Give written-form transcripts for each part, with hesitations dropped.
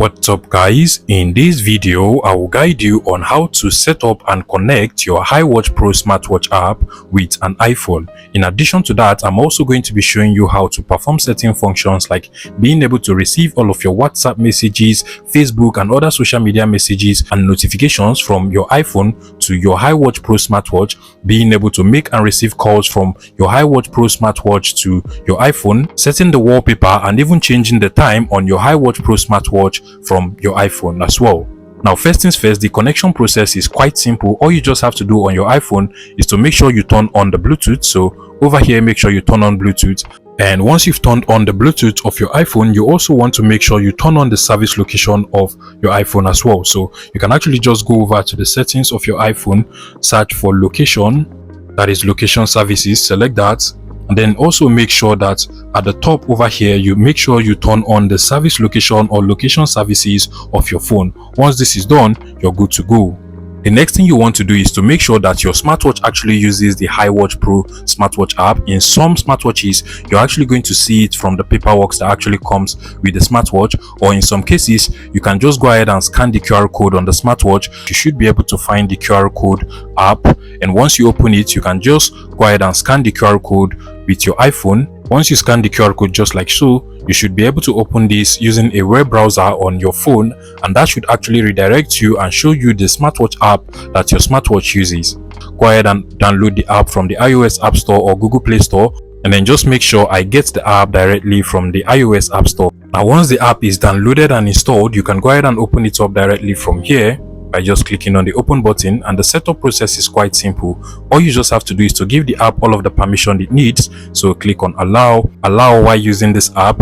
What's up guys, in this video I will guide you on how to set up and connect your HiWatch Pro smartwatch app with an iPhone. In addition to that, I'm also going to be showing you how to perform certain functions like being able to receive all of your WhatsApp messages, Facebook and other social media messages and notifications from your iPhone to your HiWatch Pro smartwatch, being able to make and receive calls from your HiWatch Pro smartwatch to your iPhone, setting the wallpaper and even changing the time on your HiWatch Pro smartwatch from your iPhone as well. Now, first things first, the connection process is quite simple. All you just have to do on your iPhone is to make sure you turn on the Bluetooth. So over here, make sure you turn on Bluetooth. And once you've turned on the Bluetooth of your iPhone, you also want to make sure you turn on the service location of your iPhone as well. So you can actually just go over to the settings of your iPhone, search for location, that is location services, select that. And then also make sure that at the top over here, you make sure you turn on the service location or location services of your phone. Once this is done, you're good to go. The next thing you want to do is to make sure that your smartwatch actually uses the HiWatch Pro smartwatch app. In some smartwatches, you're actually going to see it from the paperwork that actually comes with the smartwatch, or in some cases, you can just go ahead and scan the QR code on the smartwatch. You should be able to find the QR code app, and once you open it, you can just go ahead and scan the QR code with your iPhone. Once you scan the QR code just like so, you should be able to open this using a web browser on your phone, and that should actually redirect you and show you the smartwatch app that your smartwatch uses. Go ahead and download the app from the iOS App Store or Google Play Store, and then just make sure I get the app directly from the iOS App Store. Now once the app is downloaded and installed, you can go ahead and open it up directly from here by just clicking on the open button, and the setup process is quite simple. All you just have to do is to give the app all of the permission it needs. So click on allow while using this app.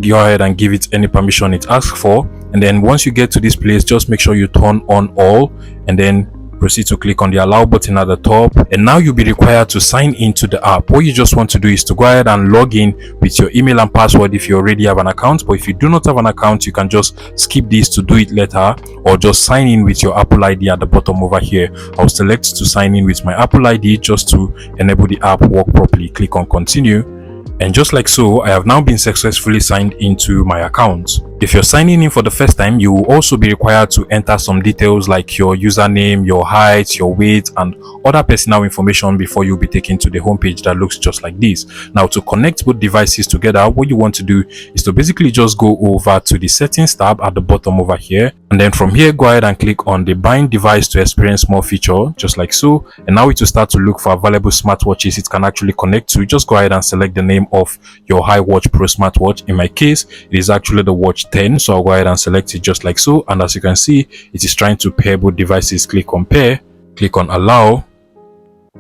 Go ahead and give it any permission it asks for, and then once you get to this place, just make sure you turn on all and then proceed to click on the allow button at the top. And now you'll be required to sign into the app. What you just want to do is to go ahead and log in with your email and password if you already have an account. But if you do not have an account, you can just skip this to do it later, or just sign in with your Apple ID at the bottom over here. I'll select to sign in with my Apple ID just to enable the app work properly. Click on continue. And just like so, I have now been successfully signed into my account. If you're signing in for the first time, you will also be required to enter some details like your username, your height, your weight, and other personal information before you'll be taken to the homepage that looks just like this. Now, to connect both devices together, what you want to do is to basically just go over to the settings tab at the bottom over here. And then from here, go ahead and click on the bind device to experience more feature, just like so. And now it will start to look for available smartwatches it can actually connect to. Just go ahead and select the name of your HiWatch Pro smartwatch. In my case, it is actually the Watch 10, so I'll go ahead and select it just like so. And as you can see, it is trying to pair both devices. Click on pair, click on allow,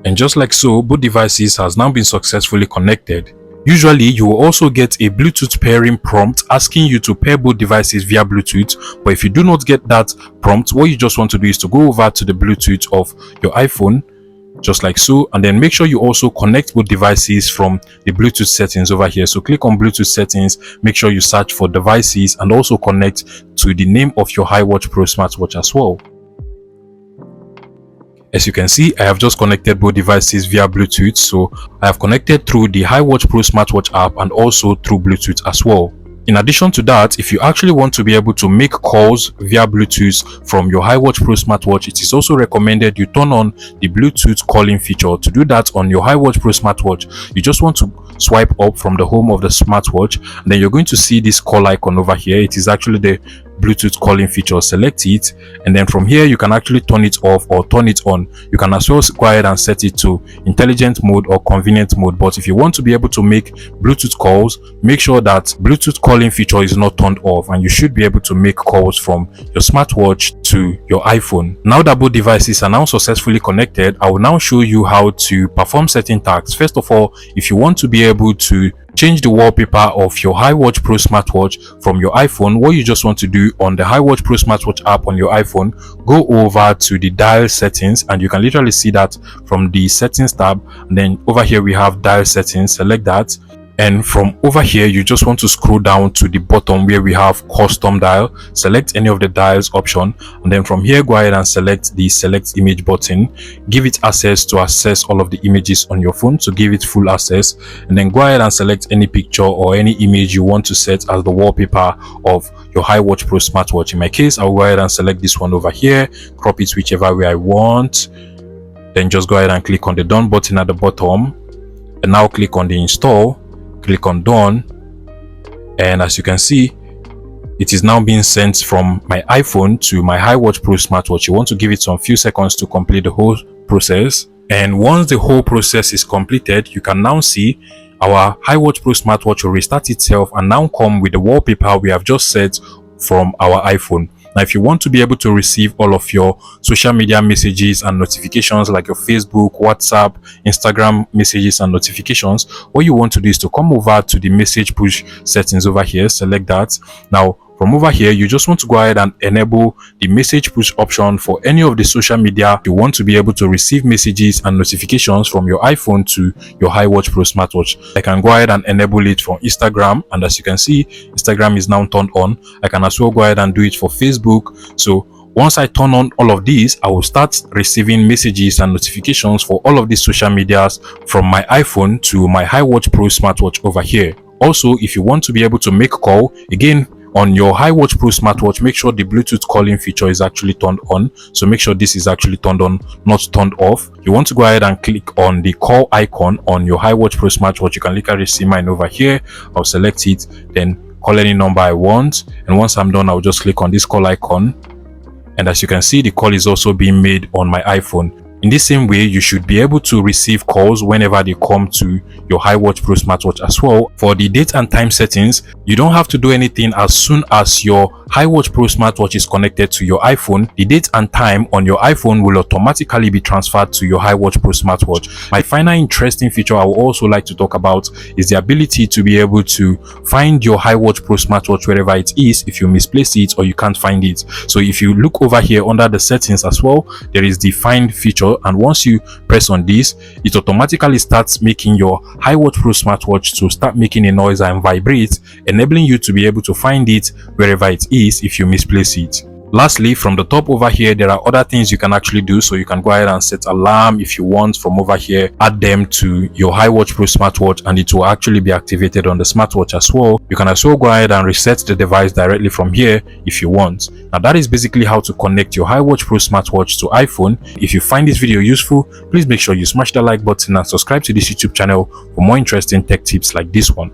and just like so, both devices has now been successfully connected. Usually, you will also get a Bluetooth pairing prompt asking you to pair both devices via Bluetooth. But if you do not get that prompt, what you just want to do is to go over to the Bluetooth of your iPhone, just like so, and then make sure you also connect both devices from the Bluetooth settings over here. So click on Bluetooth settings, make sure you search for devices, and also connect to the name of your HiWatch Pro smartwatch as well. As you can see, I have just connected both devices via Bluetooth. So I have connected through the HiWatch Pro smartwatch app and also through Bluetooth as well. In addition to that, if you actually want to be able to make calls via Bluetooth from your HiWatch Pro smartwatch, it is also recommended you turn on the Bluetooth calling feature. To do that on your HiWatch Pro smartwatch, you just want to swipe up from the home of the smartwatch, and then you're going to see this call icon over here. It is actually the Bluetooth calling feature. Select it, and then from here you can actually turn it off or turn it on. You can as well go ahead and set it to intelligent mode or convenient mode. But if you want to be able to make Bluetooth calls, make sure that Bluetooth calling feature is not turned off, and you should be able to make calls from your smartwatch to your iPhone. Now that both devices are now successfully connected, I will now show you how to perform certain tasks. First of all, if you want to be able to change the wallpaper of your HiWatch Pro smartwatch from your iPhone, what you just want to do on the HiWatch Pro smartwatch app on your iPhone, go over to the dial settings, and you can literally see that from the settings tab. And then over here we have dial settings. Select that, And from over here, you just want to scroll down to the bottom where we have custom dial. Select any of the dials option, and then from here go ahead and select the select image button. Give it access to access all of the images on your phone, so give it full access, and then go ahead and select any picture or any image you want to set as the wallpaper of your HiWatch Pro smartwatch. In my case, I'll go ahead and select this one over here, crop it whichever way I want, then just go ahead and click on the done button at the bottom, and now click on the install. Click on done, and as you can see, it is now being sent from my iPhone to my HiWatch Pro smartwatch. You want to give it some few seconds to complete the whole process, and once the whole process is completed, you can now see our HiWatch Pro smartwatch will restart itself and now come with the wallpaper we have just set from our iPhone. Now, if you want to be able to receive all of your social media messages and notifications like your Facebook, WhatsApp, Instagram messages and notifications, what you want to do is to come over to the message push settings over here, select that. Now, from over here, you just want to go ahead and enable the message push option for any of the social media you want to be able to receive messages and notifications from your iPhone to your HiWatch Pro smartwatch. I can go ahead and enable it for Instagram, and as you can see, Instagram is now turned on. I can as well go ahead and do it for Facebook. So once I turn on all of these, I will start receiving messages and notifications for all of these social medias from my iPhone to my HiWatch Pro smartwatch over here. Also, if you want to be able to make call, again, on your HiWatch Pro smartwatch, make sure the Bluetooth calling feature is actually turned on. So make sure this is actually turned on, not turned off. You want to go ahead and click on the call icon on your HiWatch Pro smartwatch. You can literally see mine over here. I'll select it, then call any number I want. And once I'm done, I'll just click on this call icon. And as you can see, the call is also being made on my iPhone. In the same way, you should be able to receive calls whenever they come to your HiWatch Pro smartwatch as well. For the date and time settings, you don't have to do anything. As soon as your HiWatch Pro smartwatch is connected to your iPhone, the date and time on your iPhone will automatically be transferred to your HiWatch Pro smartwatch. My final interesting feature I would also like to talk about is the ability to be able to find your HiWatch Pro smartwatch wherever it is if you misplace it or you can't find it. So if you look over here under the settings as well, there is the find feature, and once you press on this, it automatically starts making your HiWatch Pro smartwatch to start making a noise and vibrate, enabling you to be able to find it wherever it is if you misplace it. Lastly, from the top over here, there are other things you can actually do. So you can go ahead and set alarm if you want from over here, add them to your HiWatch Pro smartwatch, and it will actually be activated on the smartwatch as well. You can also go ahead and reset the device directly from here if you want. Now, that is basically how to connect your HiWatch Pro smartwatch to iPhone. If you find this video useful, please make sure you smash the like button and subscribe to this YouTube channel for more interesting tech tips like this one.